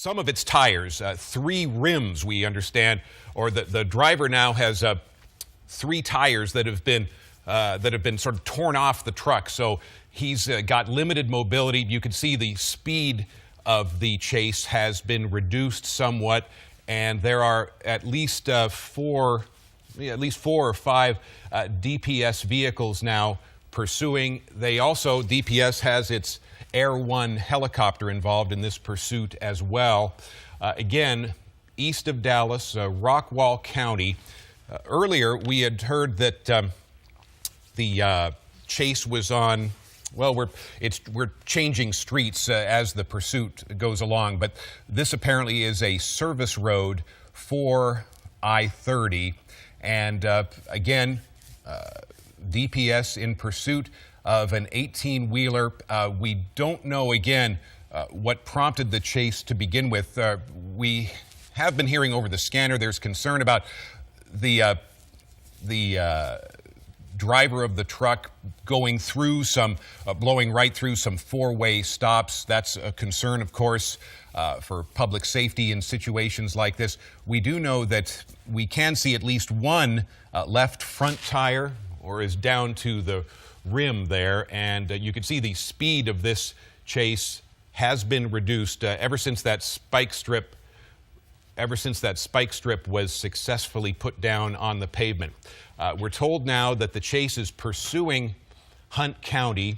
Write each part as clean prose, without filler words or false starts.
some of its tires, 3 rims, we understand, or the driver now has 3 tires that have been sort of torn off the truck. So he's got limited mobility. You can see the speed of the chase has been reduced somewhat, and there are at least 4 or 5 DPS vehicles now pursuing. DPS has its Air One helicopter involved in this pursuit as well. Again, east of Dallas, Rockwall County. Earlier, we had heard that the chase was on. Well, we're changing streets as the pursuit goes along, but this apparently is a service road for I-30, and again, DPS in pursuit of an 18-wheeler. We don't know, again, what prompted the chase to begin with. We have been hearing over the scanner there's concern about the driver of the truck going through blowing right through some 4-way stops. That's a concern, of course, for public safety in situations like this. We do know that we can see at least one left front tire, or is down to the rim there, and you can see the speed of this chase has been reduced ever since that spike strip was successfully put down on the pavement. We're told now that the chase is pursuing Hunt County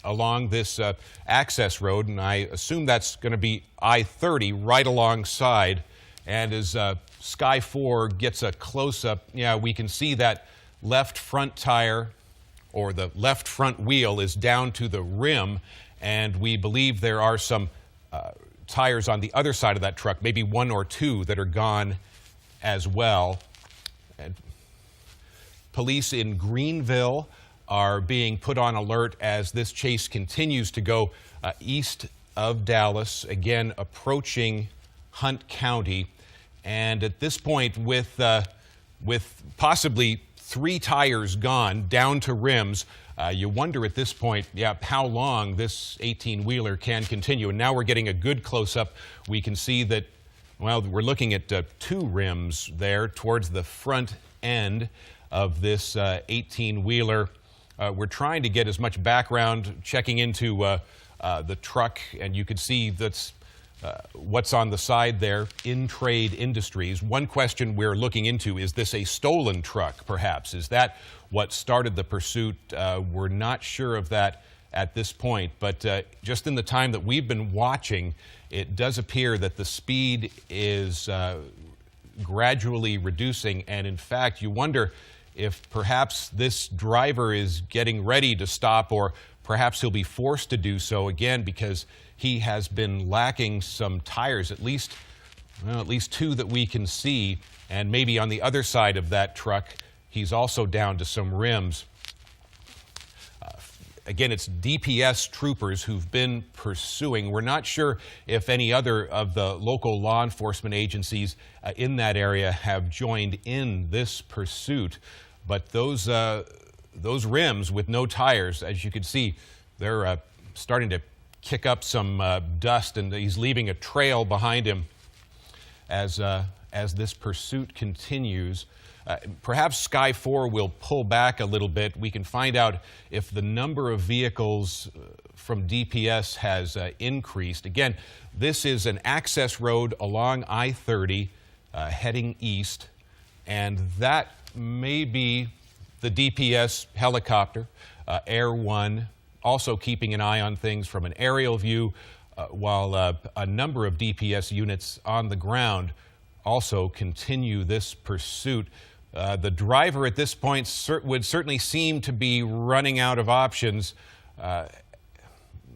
along this access road, and I assume that's going to be I-30 right alongside. And as Sky 4 gets a close-up, we can see that left front tire, or the left front wheel, is down to the rim, and we believe there are some tires on the other side of that truck, maybe 1 or 2 that are gone as well. And police in Greenville are being put on alert as this chase continues to go east of Dallas, again approaching Hunt County. And at this point, with possibly 3 tires gone down to rims, you wonder at this point, how long this 18-wheeler can continue. And now we're getting a good close-up. We can see that, well, we're looking at 2 rims there towards the front end of this 18-wheeler. We're trying to get as much background, checking into the truck, and you can see that's what's on the side there, In Trade Industries. One question we're looking into, is this a stolen truck, perhaps? Is that what started the pursuit? We're not sure of that at this point, but just in the time that we've been watching, it does appear that the speed is gradually reducing, and in fact, you wonder if perhaps this driver is getting ready to stop, or perhaps he'll be forced to do so again because he has been lacking some tires, at least 2 that we can see, and maybe on the other side of that truck, he's also down to some rims. Again, it's DPS troopers who've been pursuing. We're not sure if any other of the local law enforcement agencies in that area have joined in this pursuit, but those rims with no tires, as you can see, they're starting to kick up some dust, and he's leaving a trail behind him as this pursuit continues. Perhaps Sky 4 will pull back a little bit. We can find out if the number of vehicles from DPS has increased. Again, this is an access road along I-30 heading east, and that may be the DPS helicopter, Air One, also keeping an eye on things from an aerial view, while a number of DPS units on the ground also continue this pursuit. The driver at this point would certainly seem to be running out of options,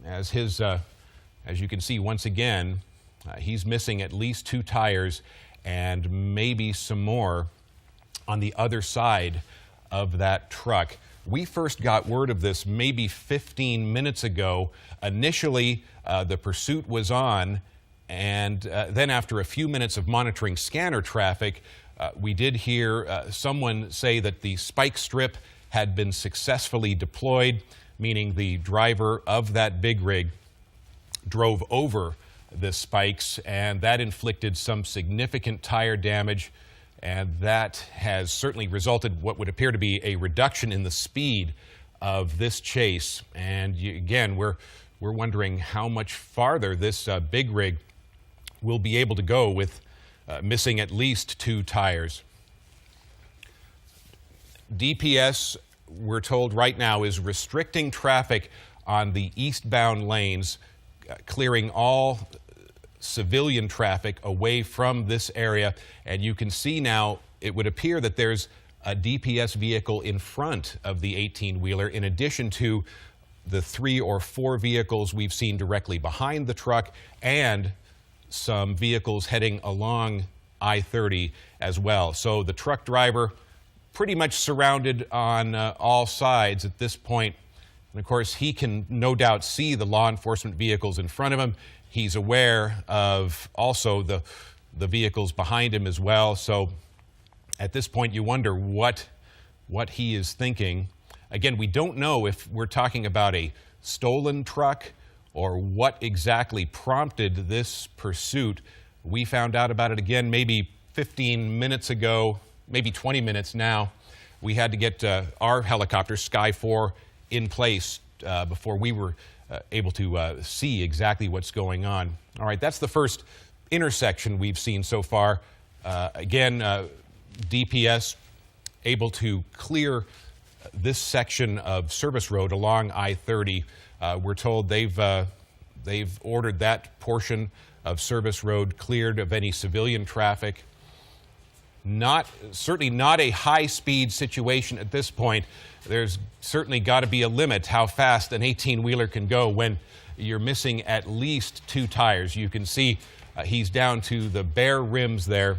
as you can see once again, he's missing at least 2 tires and maybe some more on the other side of that truck. We first got word of this maybe 15 minutes ago. Initially, the pursuit was on, and then after a few minutes of monitoring scanner traffic, we did hear someone say that the spike strip had been successfully deployed, meaning the driver of that big rig drove over the spikes, and that inflicted some significant tire damage, and that has certainly resulted what would appear to be a reduction in the speed of this chase. And again, we're wondering how much farther this big rig will be able to go with missing at least 2 tires. DPS, we're told right now, is restricting traffic on the eastbound lanes, clearing all civilian traffic away from this area. And you can see now, it would appear that there's a DPS vehicle in front of the 18-wheeler, in addition to the 3 or 4 vehicles we've seen directly behind the truck, and some vehicles heading along I-30 as well. So the truck driver pretty much surrounded on all sides at this point. And of course, he can no doubt see the law enforcement vehicles in front of him. He's aware of also the vehicles behind him as well. So at this point, you wonder what he is thinking. Again, we don't know if we're talking about a stolen truck or what exactly prompted this pursuit. We found out about it again maybe 15 minutes ago, maybe 20 minutes now. We had to get our helicopter, Sky 4, in place before we were able to see exactly what's going on. All right, that's the first intersection we've seen so far. Again, DPS able to clear this section of service road along I-30. We're told they've ordered that portion of service road cleared of any civilian traffic. Certainly not a high-speed situation at this point. There's certainly got to be a limit how fast an 18-wheeler can go when you're missing at least 2 tires. You can see he's down to the bare rims there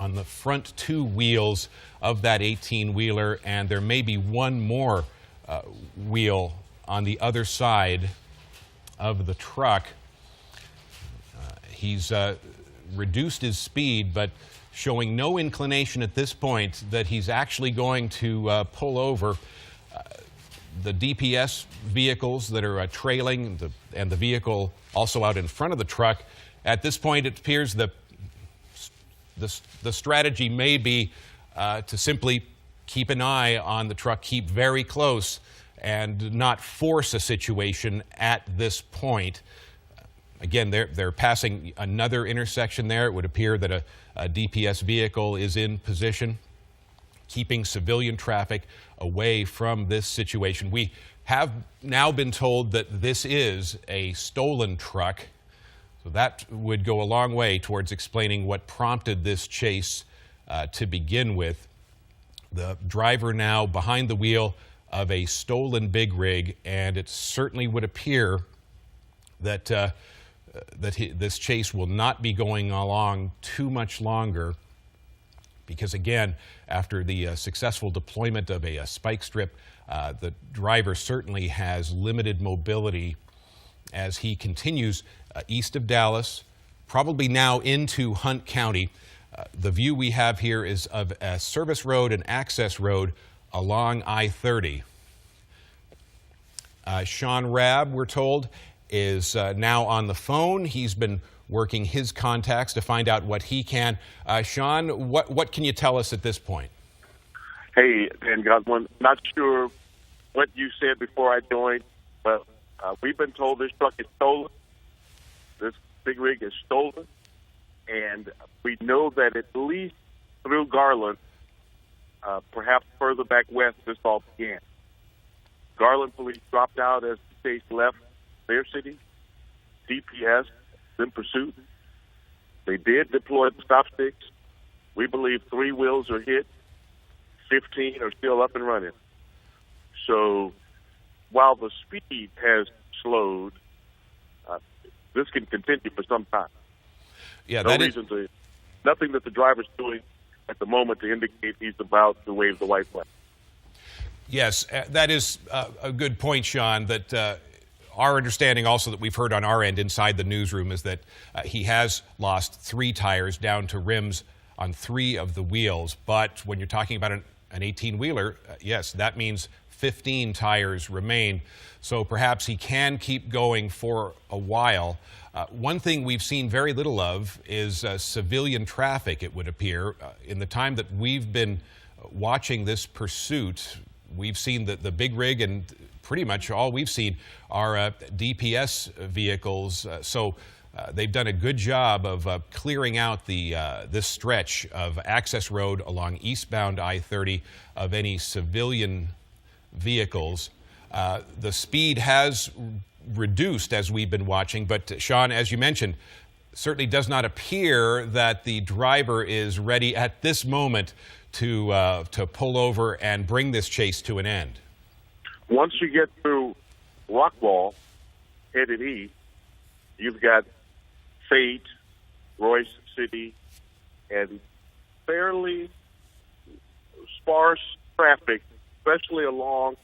on the front 2 wheels of that 18-wheeler, and there may be one more wheel on the other side of the truck. He's reduced his speed, but showing no inclination at this point that he's actually going to pull over. The DPS vehicles that are trailing and the vehicle also out in front of the truck. At this point, it appears that the strategy may be to simply keep an eye on the truck, keep very close, and not force a situation at this point. Again, they're passing another intersection there. It would appear that a DPS vehicle is in position, keeping civilian traffic away from this situation. We have now been told that this is a stolen truck, so that would go a long way towards explaining what prompted this chase to begin with. The driver now behind the wheel of a stolen big rig, and it certainly would appear that this chase will not be going along too much longer, because again, after the successful deployment of a spike strip, the driver certainly has limited mobility as he continues east of Dallas, probably now into Hunt County. The view we have here is of a service road and access road along I-30. Sean Rabb, we're told, is now on the phone. He's been working his contacts to find out what he can. Sean, what can you tell us at this point? Hey, Dan Godwin, not sure what you said before I joined, but we've been told this truck is stolen. This big rig is stolen, and we know that at least through Garland, perhaps further back west, this all began. Garland police dropped out as the chase left their city. DPS in pursuit. They did deploy the stop sticks. We believe 3 wheels are hit. 15 are still up and running. So while the speed has slowed, this can continue for some time. Yeah, nothing that the driver's doing at the moment to indicate he's about to wave the white flag. Yes, that is a good point, Sean, that our understanding also that we've heard on our end inside the newsroom is that he has lost 3 tires down to rims on 3 of the wheels. But when you're talking about an 18-wheeler, yes, that means 15 tires remain. So perhaps he can keep going for a while. One thing we've seen very little of is civilian traffic, it would appear. In the time that we've been watching this pursuit, we've seen the big rig, and pretty much all we've seen are DPS vehicles. So they've done a good job of clearing out this stretch of access road along eastbound I-30 of any civilian vehicles. The speed has reduced as we've been watching, but Sean, as you mentioned, certainly does not appear that the driver is ready at this moment to pull over and bring this chase to an end. Once you get through Rockwall, headed east, you've got Fate, Royce City, and fairly sparse traffic, especially along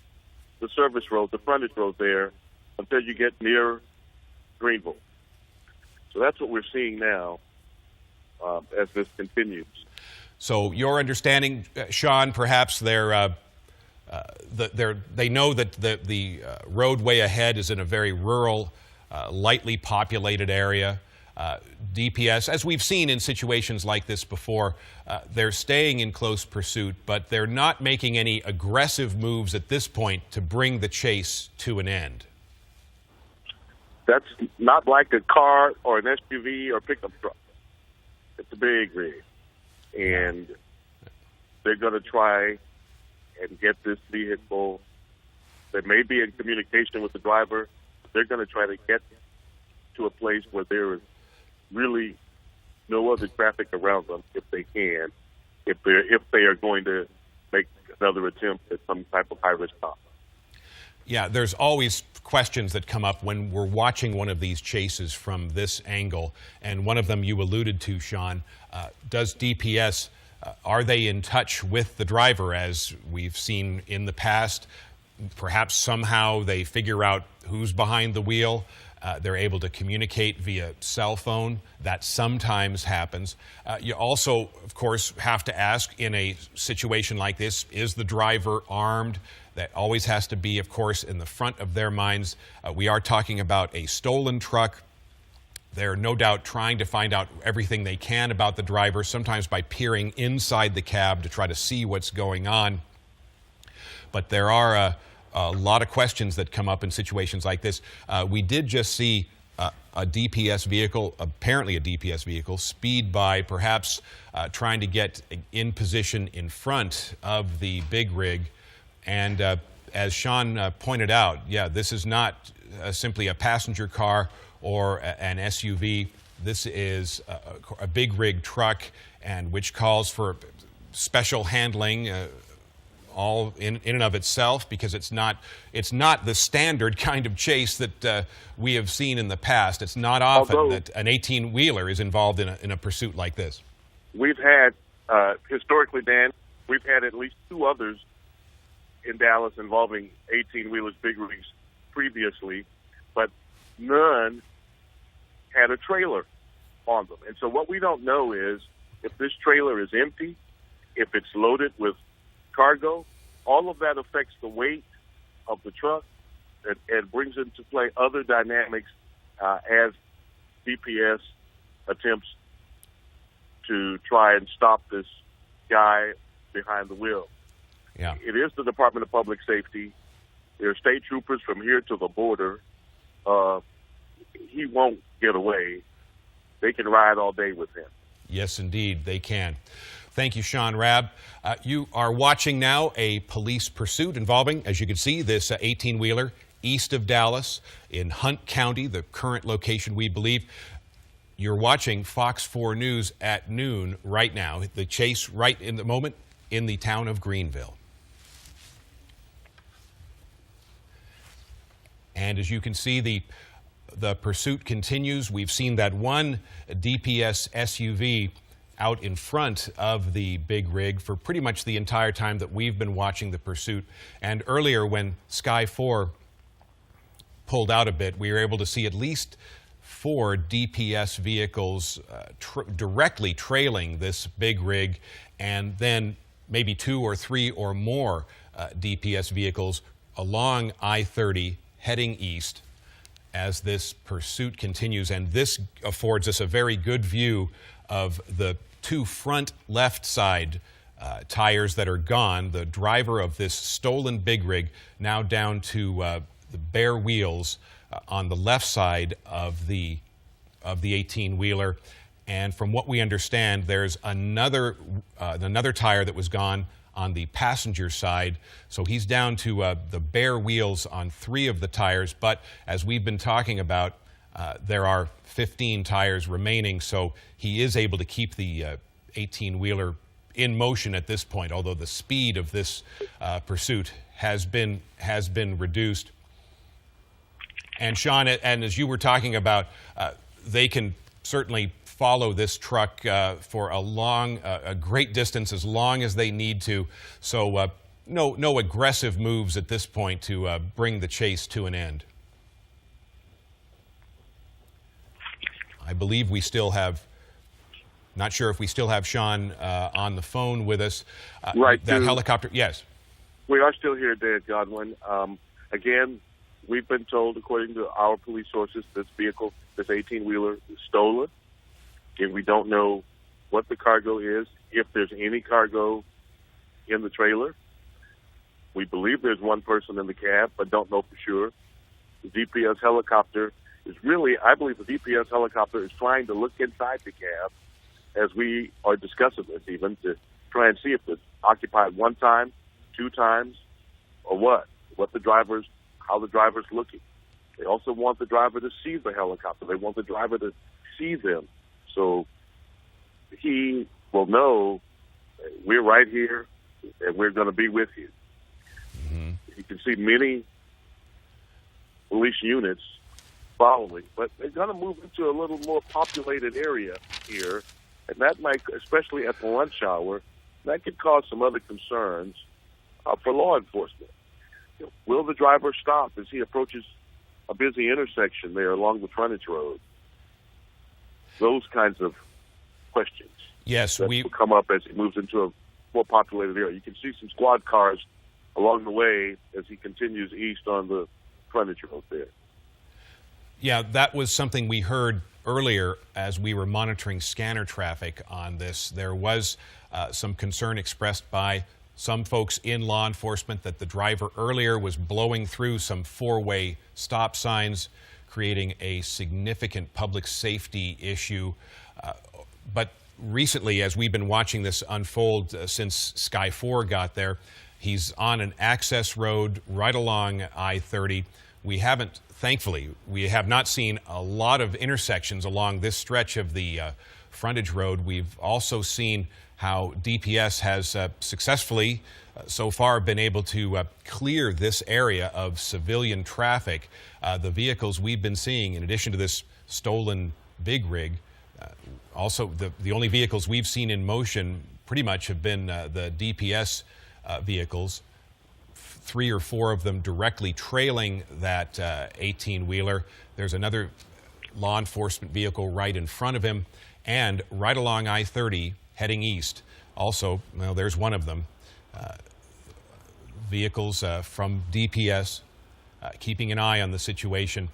the service road, the frontage road there, until you get near Greenville. So that's what we're seeing now as this continues. So your understanding, Sean, perhaps they know that the roadway ahead is in a very rural, lightly populated area. DPS, as we've seen in situations like this before, they're staying in close pursuit, but they're not making any aggressive moves at this point to bring the chase to an end. That's not like a car or an SUV or pickup truck. It's a big rig. And they're going to try and get this vehicle. They may be in communication with the driver. They're going to try to get to a place where there is really no other traffic around them, if they can, if they are going to make another attempt at some type of high-risk stop. Yeah, there's always questions that come up when we're watching one of these chases from this angle, and one of them you alluded to, Sean. Does DPS, are they in touch with the driver, as we've seen in the past? Perhaps somehow they figure out who's behind the wheel. They're able to communicate via cell phone. That sometimes happens. You also, of course, have to ask, in a situation like this, is the driver armed? That always has to be, of course, in the front of their minds. We are talking about a stolen truck. They're no doubt trying to find out everything they can about the driver, sometimes by peering inside the cab to try to see what's going on. But there are a lot of questions that come up in situations like this. We did just see a DPS vehicle, apparently a DPS vehicle, speed by, perhaps trying to get in position in front of the big rig. And as Sean pointed out, yeah, this is not simply a passenger car or an SUV. This is a big rig truck, and which calls for special handling, all in and of itself, because it's not the standard kind of chase that we have seen in the past. It's not often that an 18-wheeler is involved in a pursuit like this. We've had, historically, Dan, we've had at least two others in Dallas involving 18-wheelers, big rigs previously, but none had a trailer on them. And so what we don't know is if this trailer is empty, if it's loaded with cargo. All of that affects the weight of the truck and brings into play other dynamics as DPS attempts to try and stop this guy behind the wheel. Yeah. It is the Department of Public Safety. There are state troopers from here to the border. He won't get away. They can ride all day with him. Yes, indeed, they can. Thank you, Sean Rabb. You are watching now a police pursuit involving, as you can see, this 18-wheeler east of Dallas in Hunt County, the current location, we believe. You're watching Fox 4 News at noon right now. The chase right in the moment in the town of Greenville. And as you can see, the pursuit continues. We've seen that one DPS SUV out in front of the big rig for pretty much the entire time that we've been watching the pursuit. And earlier, when Sky 4 pulled out a bit, we were able to see at least 4 DPS vehicles directly trailing this big rig, and then maybe 2 or 3 or more DPS vehicles along I-30 heading east as this pursuit continues. And this affords us a very good view of the 2 front left side tires that are gone. The driver of this stolen big rig now down to the bare wheels on the left side of the 18-wheeler. And from what we understand, there's another tire that was gone on the passenger side. So he's down to the bare wheels on 3 of the tires. But as we've been talking about, there are 15 tires remaining. So he is able to keep the 18-wheeler in motion at this point, although the speed of this pursuit has been reduced. And Sean, and as you were talking about, they can certainly follow this truck for a great distance as long as they need to. So no aggressive moves at this point to bring the chase to an end. I believe we still have, not sure if we still have Sean on the phone with us. Right. That helicopter, yes. We are still here, Dan Godwin. Again, we've been told, according to our police sources, this vehicle, this 18-wheeler, is stolen. And we don't know what the cargo is, if there's any cargo in the trailer. We believe there's one person in the cab, but don't know for sure. The DPS helicopter is really, I believe the DPS helicopter is trying to look inside the cab as we are discussing this, even to try and see if it's occupied 1 time, 2 times, or what the driver's, how the driver's looking. They also want the driver to see the helicopter. They want the driver to see them. So he will know we're right here and we're going to be with you. Mm-hmm. You can see many police units following, but they're going to move into a little more populated area here, and that might, especially at the lunch hour, that could cause some other concerns for law enforcement. Will the driver stop as he approaches a busy intersection there along the frontage road? Those kinds of questions. Yes, that will come up as he moves into a more populated area. You can see some squad cars along the way as he continues east on the frontage road there. Yeah, that was something we heard earlier as we were monitoring scanner traffic on this. There was some concern expressed by some folks in law enforcement that the driver earlier was blowing through some 4-way stop signs, creating a significant public safety issue. But recently, as we've been watching this unfold since Sky 4 got there, he's on an access road right along I-30. Thankfully, we have not seen a lot of intersections along this stretch of the frontage road. We've also seen how DPS has successfully so far been able to clear this area of civilian traffic. The vehicles we've been seeing, in addition to this stolen big rig, also the only vehicles we've seen in motion pretty much have been the DPS vehicles, 3 or 4 of them directly trailing that 18-wheeler. There's another law enforcement vehicle right in front of him, and right along I-30 heading east. Also, well, there's one of them. Vehicles from DPS keeping an eye on the situation.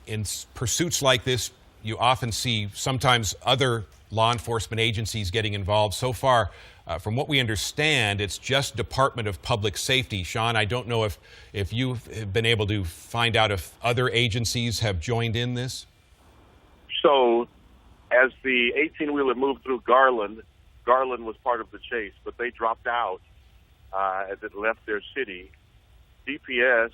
In pursuits like this, you often see sometimes other law enforcement agencies getting involved. So far, from what we understand, it's just Department of Public Safety. Sean, I don't know if you've been able to find out if other agencies have joined in this? So, as the 18-wheeler moved through Garland was part of the chase, but they dropped out as it left their city. DPS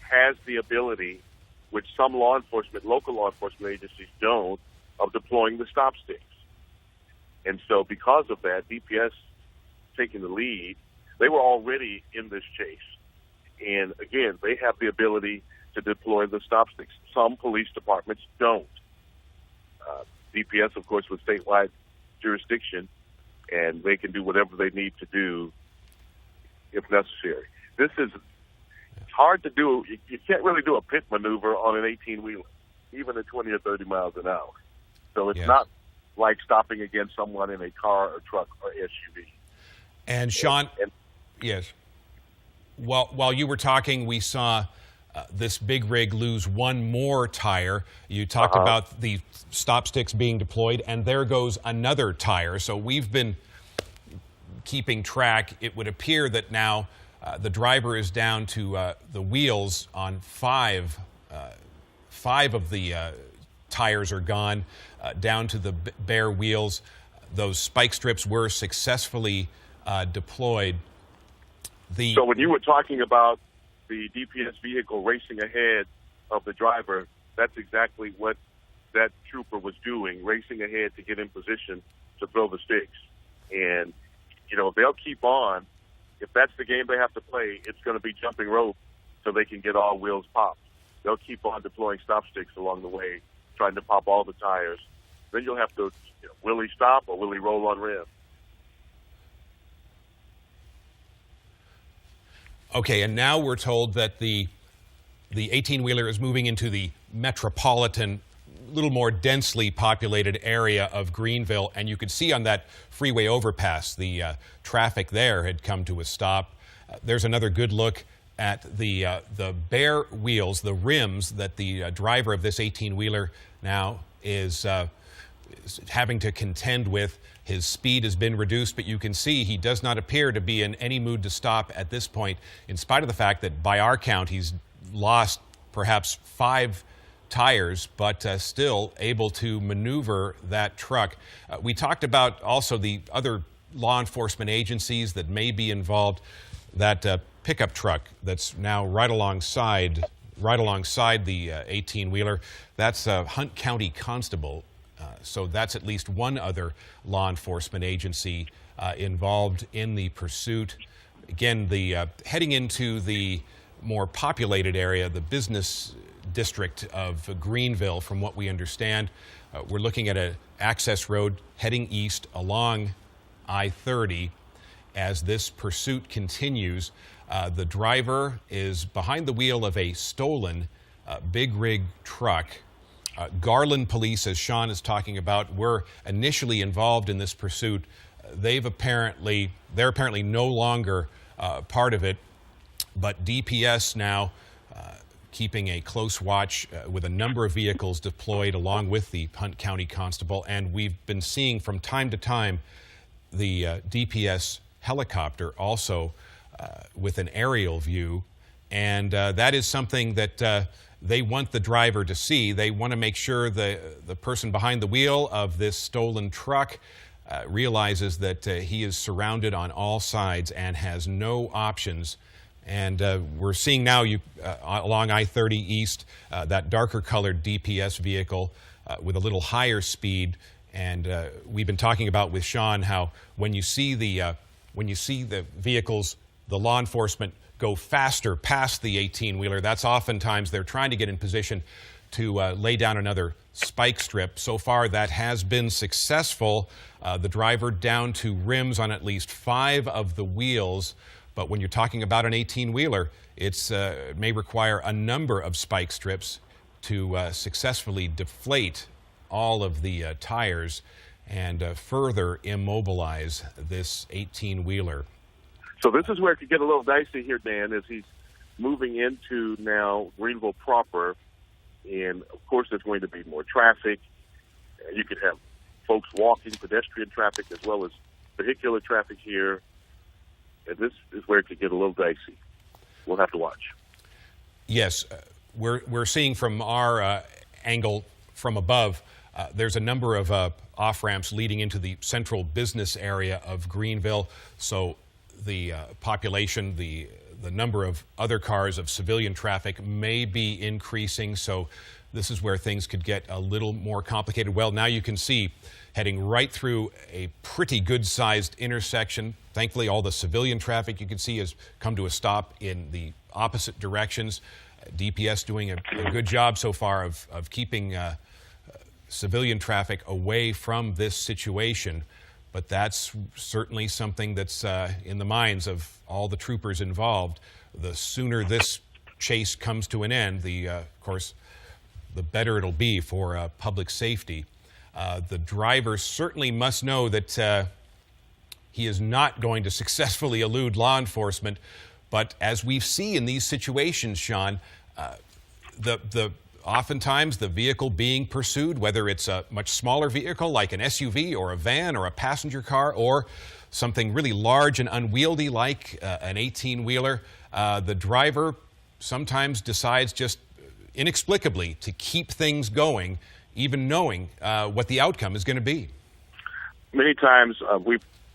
has the ability, which some local law enforcement agencies don't, of deploying the stop sticks. And so because of that, DPS taking the lead, they were already in this chase. And again, they have the ability to deploy the stop sticks. Some police departments don't. DPS, of course, with statewide jurisdiction, and they can do whatever they need to do if necessary. It's hard to do. You can't really do a pit maneuver on an 18-wheeler, even at 20 or 30 miles an hour. So it's not like stopping against someone in a car or truck or SUV. And Sean, And yes. While you were talking, we saw this big rig lose one more tire. You talked about the stop sticks being deployed, and there goes another tire. So we've been keeping track. It would appear that now the driver is down to the wheels on five. Five of the tires are gone, down to the bare wheels. Those spike strips were successfully deployed. so when you were talking about the DPS vehicle racing ahead of the driver, that's exactly what that trooper was doing, racing ahead to get in position to throw the sticks. And, they'll keep on. If that's the game they have to play, it's going to be jumping rope so they can get all wheels popped. They'll keep on deploying stop sticks along the way, trying to pop all the tires. Then you'll have to, will he stop or will he roll on rim? Okay, and now we're told that the 18-wheeler is moving into the metropolitan, little more densely populated area of Greenville, and you could see on that freeway overpass the traffic there had come to a stop. There's another good look at the bare wheels, the rims that the driver of this 18-wheeler now is having to contend with. His speed has been reduced, but you can see he does not appear to be in any mood to stop at this point, in spite of the fact that by our count he's lost perhaps 5 tires, but still able to maneuver that truck. We talked about also the other law enforcement agencies that may be involved. That pickup truck that's now right alongside the 18-wheeler, that's a Hunt County Constable. So that's at least one other law enforcement agency involved in the pursuit. Again, heading into the more populated area, the business district of Greenville, from what we understand, we're looking at an access road heading east along I-30 as this pursuit continues. The driver is behind the wheel of a stolen big rig truck. Garland police, as Sean is talking about, were initially involved in this pursuit. They're apparently no longer part of it, but DPS now keeping a close watch with a number of vehicles deployed along with the Hunt County Constable, and we've been seeing from time to time the DPS helicopter also with an aerial view, and that is something that they want the driver to see. They want to make sure the person behind the wheel of this stolen truck realizes that he is surrounded on all sides and has no options. And we're seeing now along I-30 East that darker colored DPS vehicle with a little higher speed. And we've been talking about with Sean how when you see the vehicles, the law enforcement go faster past the 18-wheeler, that's oftentimes they're trying to get in position to lay down another spike strip. So far, that has been successful. The driver down to rims on at least 5 of the wheels. But when you're talking about an 18-wheeler, it may require a number of spike strips to successfully deflate all of the tires and further immobilize this 18-wheeler. So this is where it could get a little dicey here, Dan, as he's moving into now Greenville proper. And, of course, there's going to be more traffic. You could have folks walking, pedestrian traffic, as well as vehicular traffic here. And this is where it could get a little dicey. We'll have to watch. Yes, we're seeing from our angle from above, there's a number of off-ramps leading into the central business area of Greenville. So the population, the number of other cars of civilian traffic may be increasing. So this is where things could get a little more complicated. Well, now you can see heading right through a pretty good-sized intersection. Thankfully, all the civilian traffic you can see has come to a stop in the opposite directions. DPS doing a good job so far of keeping civilian traffic away from this situation. But that's certainly something that's in the minds of all the troopers involved. The sooner this chase comes to an end, of course, the better it'll be for public safety. The driver certainly must know that he is not going to successfully elude law enforcement. But as we see in these situations, Sean, oftentimes the vehicle being pursued, whether it's a much smaller vehicle like an SUV or a van or a passenger car, or something really large and unwieldy like an 18-wheeler, the driver sometimes decides just inexplicably to keep things going, even knowing what the outcome is going to be. Many times,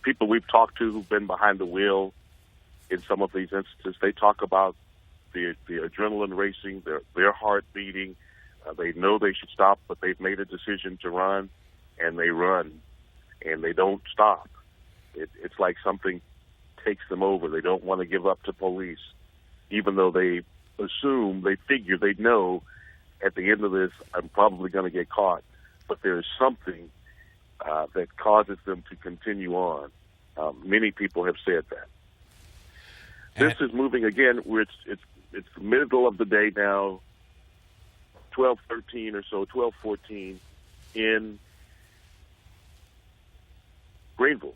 people we've talked to who've been behind the wheel in some of these instances, they talk about the adrenaline racing, their heart beating. They know they should stop, but they've made a decision to run, and they run, and they don't stop. It's like something takes them over. They don't want to give up to police, even though they figure, they know at the end of this, I'm probably going to get caught. But there is something that causes them to continue on. Many people have said that. This is moving again. It's the middle of the day now, 12:13 or so, 12:14 in Greenville,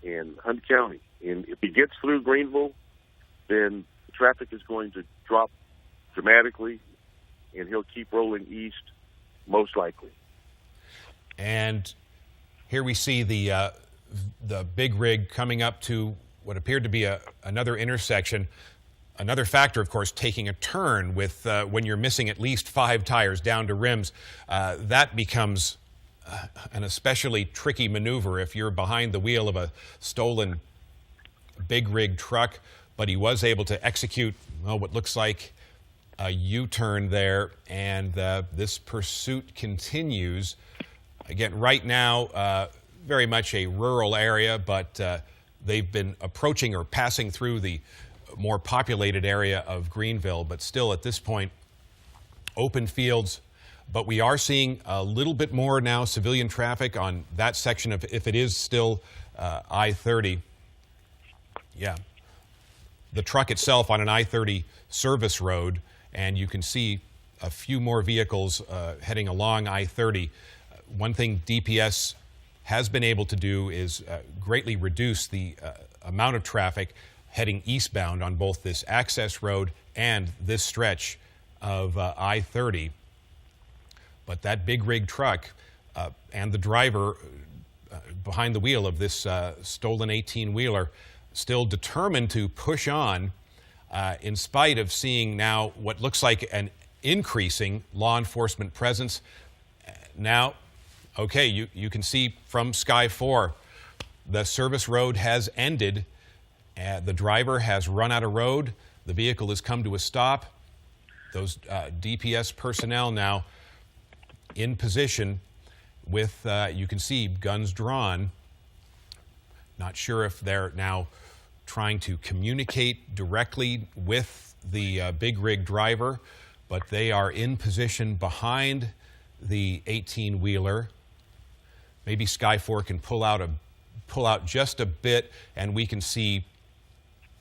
in Hunt County. And if he gets through Greenville, then traffic is going to drop dramatically, and he'll keep rolling east, most likely. And here we see the big rig coming up to what appeared to be another intersection. Another factor, of course, taking a turn with when you're missing at least 5 tires down to rims. That becomes an especially tricky maneuver if you're behind the wheel of a stolen big rig truck. But he was able to execute what looks like a U-turn there, and this pursuit continues. Again, right now, very much a rural area, but they've been approaching or passing through the more populated area of Greenville, but still at this point, open fields. But we are seeing a little bit more now civilian traffic on that section of, if it is still I-30. Yeah. The truck itself on an I-30 service road, and you can see a few more vehicles heading along I-30. One thing DPS has been able to do is greatly reduce the amount of traffic heading eastbound on both this access road and this stretch of I-30. But that big rig truck and the driver behind the wheel of this stolen 18-wheeler still determined to push on in spite of seeing now what looks like an increasing law enforcement presence. Now, okay, you can see from Sky 4, the service road has ended. The driver has run out of road. The vehicle has come to a stop. Those DPS personnel now in position with, you can see, guns drawn. Not sure if they're now trying to communicate directly with the big rig driver, but they are in position behind the 18-wheeler. Maybe Sky 4 can pull out just a bit, and we can see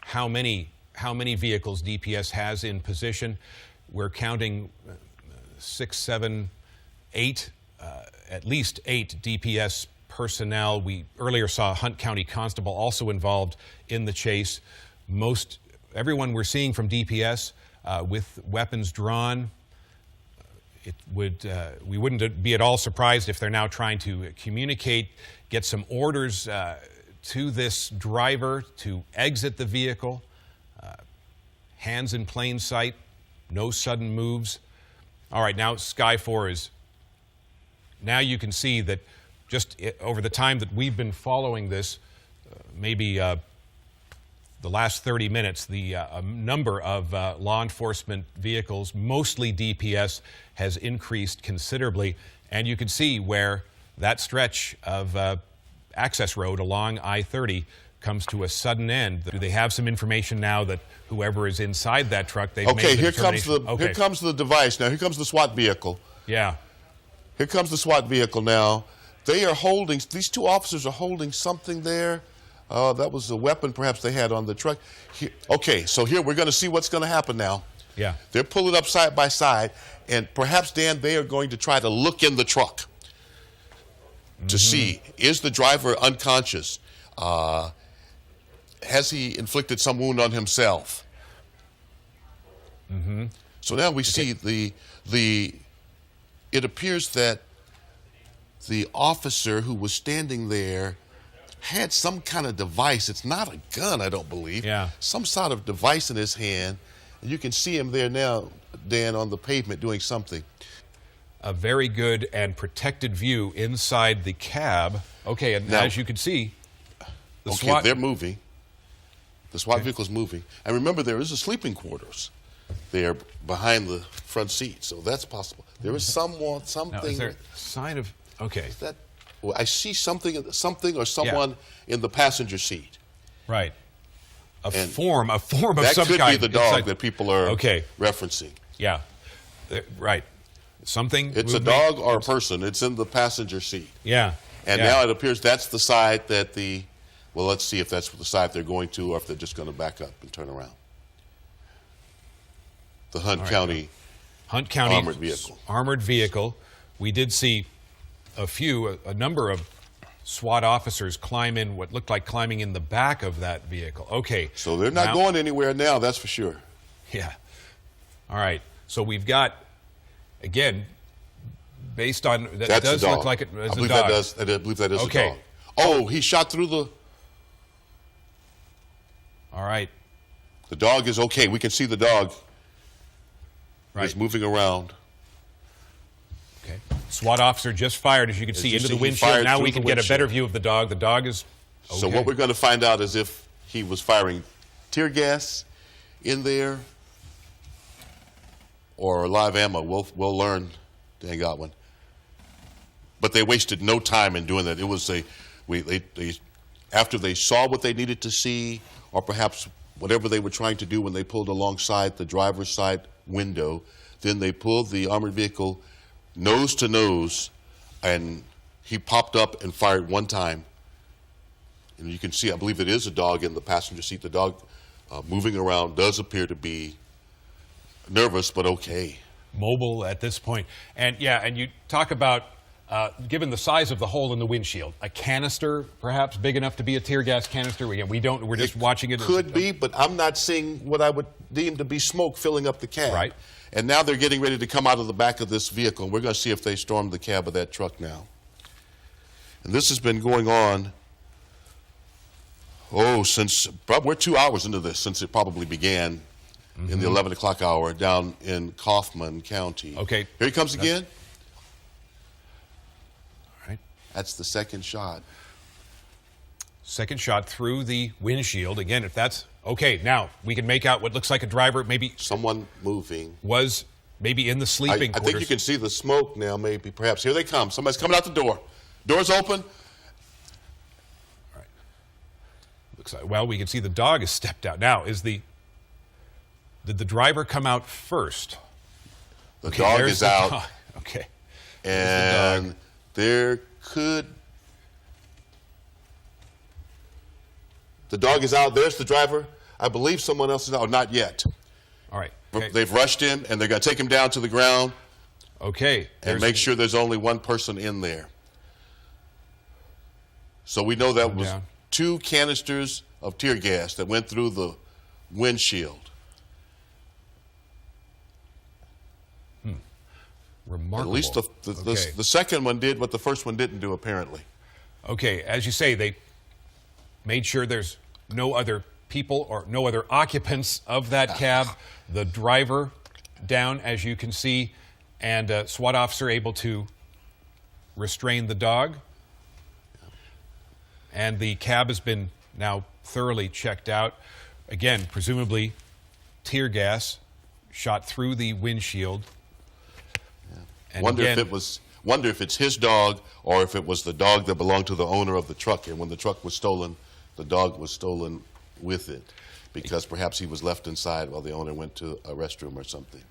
how many vehicles DPS has in position. We're counting 6, 7, 8, at least 8 DPS personnel. We earlier saw Hunt County Constable also involved in the chase. Everyone we're seeing from DPS with weapons drawn. We wouldn't be at all surprised if they're now trying to communicate, get some orders to this driver to exit the vehicle. Hands in plain sight, no sudden moves. All right, now Sky 4 is. Now you can see that just over the time that we've been following this, maybe the last 30 minutes, the number of law enforcement vehicles, mostly DPS, has increased considerably. And you can see where that stretch of access road along I-30 comes to a sudden end. Do they have some information now that whoever is inside that truck, they've made the determination? Here comes the device now. Here comes the SWAT vehicle. Yeah. Here comes the SWAT vehicle now. They are holding, these two officers are holding something there. That was a weapon perhaps they had on the truck. Okay, so here we're going to see what's going to happen now. Yeah. They're pulling up side by side, and perhaps, Dan, they are going to try to look in the truck to see, is the driver unconscious? Has he inflicted some wound on himself? Mm-hmm. So now we see it appears that the officer who was standing there had some kind of device. It's not a gun, I don't believe. Yeah. Some sort of device in his hand. And you can see him there now, Dan, on the pavement doing something. A very good and protected view inside the cab. Okay, and Now, as you can see, the okay, SWAT... they're moving. The SWAT vehicle is moving. And remember, there is a sleeping quarters there behind the front seat, so that's possible. There is something. Now, is there a sign of... Okay. That, well, I see something or someone in the passenger seat. Right. A And form of some kind. That could be the dog inside- that people are Okay. referencing. Yeah. Right. Something... It's a moving- dog or a person. It's in the passenger seat. Yeah. And yeah. now it appears that's the side that well, let's see if that's the side they're going to or if they're just going to back up and turn around. The Hunt County armored vehicle. Armored vehicle. We did see a number of SWAT officers climb in, what looked like climbing in the back of that vehicle. Okay. So they're not going anywhere now, that's for sure. Yeah. All right. So we've got, again, based on, that That's does a dog. look like it I is a believe dog. I believe that is Okay. a dog. Oh, he shot through the... All right. The dog is okay. We can see the dog Right. is moving around. Okay. SWAT officer just fired, as you can see, you into see, the he windshield. fired Now through we the can get a windshield. better view of the dog. The dog is okay. So what we're going to find out is if he was firing tear gas in there or live ammo. We'll learn, Dan Godwin. But they wasted no time in doing that. It was after they saw what they needed to see, or perhaps whatever they were trying to do when they pulled alongside the driver's side window, then they pulled the armored vehicle nose to nose, and he popped up and fired one time. And you can see, I believe it is a dog in the passenger seat. The dog moving around does appear to be nervous, but okay. Mobile at this point. And yeah, and you talk about, given the size of the hole in the windshield, a canister perhaps big enough to be a tear gas canister. We're just watching it. Could be, but I'm not seeing what I would deem to be smoke filling up the cab. Right. And now they're getting ready to come out of the back of this vehicle. We're going to see if they storm the cab of that truck now. And this has been going on, since, we're 2 hours into this, since it probably began in the 11 o'clock hour down in Kaufman County. Okay. Here he comes again. All right. That's the second shot. Second shot through the windshield. Again, if that's okay, now we can make out what looks like a driver, maybe Someone moving. was maybe in the sleeping I quarters. think you can see the smoke now, maybe, perhaps. Here they come. Somebody's coming out the door. Door's open. Looks like, well, we can see the dog has stepped out. Now, did the driver come out first? The Okay, dog there's is the out. dog. Okay. And there could... The dog is out. There's the driver. I believe someone else is out. Not yet. All right. Okay. They've rushed him, and they're going to take him down to the ground Okay. and make sure there's only one person in there. So we know that was down. 2 canisters of tear gas that went through the windshield. Remarkable. At least the second one did what the first one didn't do, apparently. Okay, as you say, they made sure there's no other people or no other occupants of that cab. The driver down, as you can see, and a SWAT officer able to restrain the dog. And the cab has been now thoroughly checked out. Again, presumably tear gas shot through the windshield. And Wonder again, if it's his dog or if it was the dog that belonged to the owner of the truck. And when the truck was stolen, the dog was stolen with it, because perhaps he was left inside while the owner went to a restroom or something.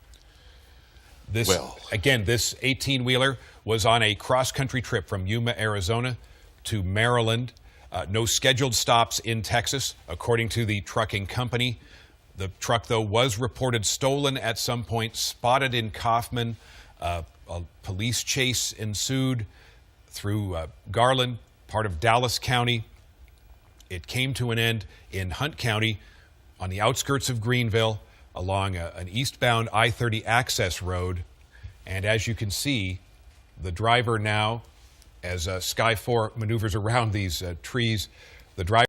This 18-wheeler was on a cross-country trip from Yuma, Arizona to Maryland. No scheduled stops in Texas, according to the trucking company. The truck, though, was reported stolen at some point, spotted in Kaufman. A police chase ensued through Garland, part of Dallas County. It came to an end in Hunt County on the outskirts of Greenville along an eastbound I-30 access road. And as you can see, the driver now, as Sky 4 maneuvers around these trees, the driver